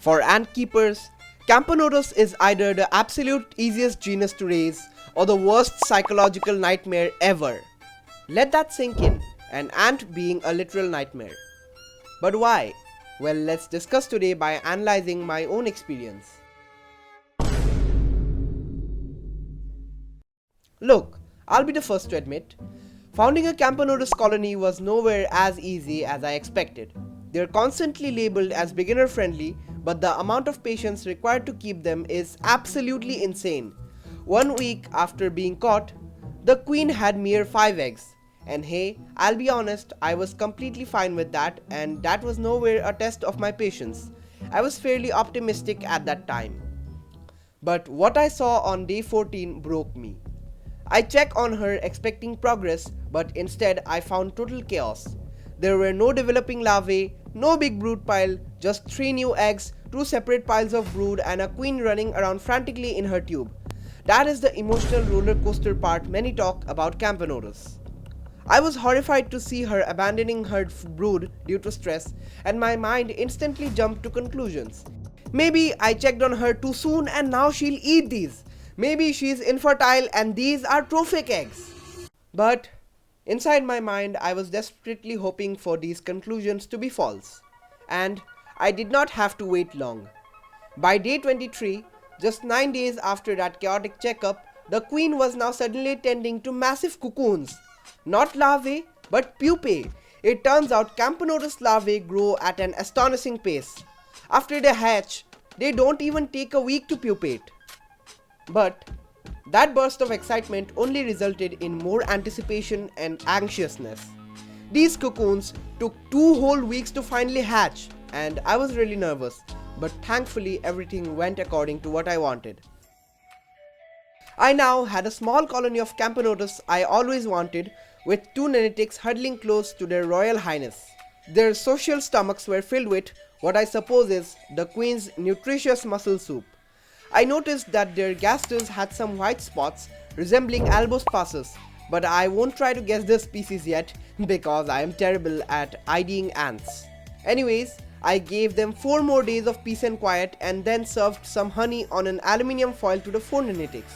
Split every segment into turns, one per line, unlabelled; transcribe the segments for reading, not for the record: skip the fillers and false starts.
For ant keepers, Camponotus is either the absolute easiest genus to raise or the worst psychological nightmare ever. Let that sink in, an ant being a literal nightmare. But why? Well, let's discuss today by analyzing my own experience. Look, I'll be the first to admit, founding a Camponotus colony was nowhere as easy as I expected. They're constantly labeled as beginner friendly, but the amount of patience required to keep them is absolutely insane. 1 week after being caught, the queen had mere 5 eggs. And hey, I'll be honest, I was completely fine with that, and that was nowhere a test of my patience. I was fairly optimistic at that time. But what I saw on day 14 broke me. I checked on her expecting progress, but instead I found total chaos. There were no developing larvae, no big brood pile, just 3 new eggs, 2 separate piles of brood, and a queen running around frantically in her tube. That is the emotional roller coaster part many talk about Camponotus. I was horrified to see her abandoning her brood due to stress, and my mind instantly jumped to conclusions. Maybe I checked on her too soon and now she'll eat these. Maybe she's infertile and these are trophic eggs. But inside my mind, I was desperately hoping for these conclusions to be false. And I did not have to wait long. By day 23, just 9 days after that chaotic checkup, the queen was now suddenly tending to massive cocoons. Not larvae, but pupae. It turns out Camponotus larvae grow at an astonishing pace. After they hatch, they don't even take a week to pupate. But that burst of excitement only resulted in more anticipation and anxiousness. These cocoons took 2 whole weeks to finally hatch, and I was really nervous, but thankfully everything went according to what I wanted. I now had a small colony of Camponotus I always wanted, with 2 nanitics huddling close to their royal highness. Their social stomachs were filled with what I suppose is the queen's nutritious mussel soup. I noticed that their gasters had some white spots resembling albosparsus, but I won't try to guess this species yet because I am terrible at IDing ants. Anyways, I gave them 4 more days of peace and quiet and then served some honey on an aluminium foil to the 4 nanitics.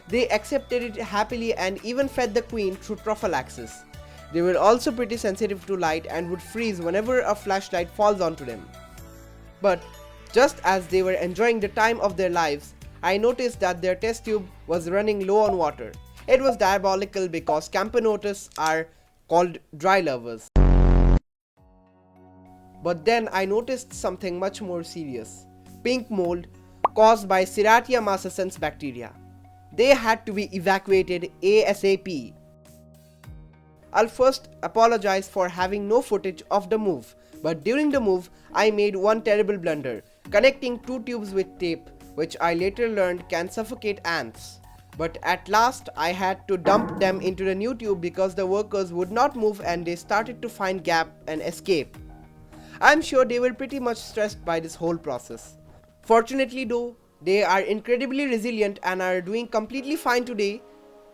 They accepted it happily and even fed the queen through prophylaxis. They were also pretty sensitive to light and would freeze whenever a flashlight falls onto them. But just as they were enjoying the time of their lives, I noticed that their test tube was running low on water. It was diabolical because Camponotus are called dry lovers. But then I noticed something much more serious. Pink mold caused by Serratia marcescens bacteria. They had to be evacuated ASAP. I'll first apologize for having no footage of the move, but during the move, I made one terrible blunder, connecting 2 tubes with tape, which I later learned can suffocate ants. But at last, I had to dump them into the new tube because the workers would not move and they started to find gap and escape. I'm sure they were pretty much stressed by this whole process. Fortunately though, they are incredibly resilient and are doing completely fine today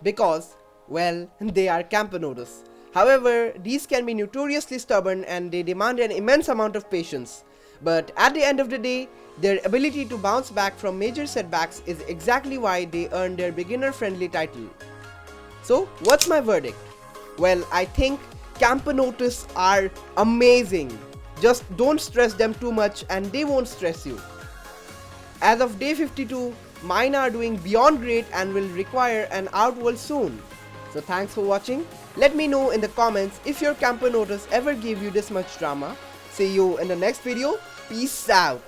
because, well, they are Camponotus. However, these can be notoriously stubborn and they demand an immense amount of patience. But at the end of the day, their ability to bounce back from major setbacks is exactly why they earned their beginner-friendly title. So, what's my verdict? Well, I think Camponotus are amazing. Just don't stress them too much and they won't stress you. As of day 52, mine are doing beyond great and will require an outworld soon. So thanks for watching. Let me know in the comments if your Camponotus ever gave you this much drama. See you in the next video. Peace out.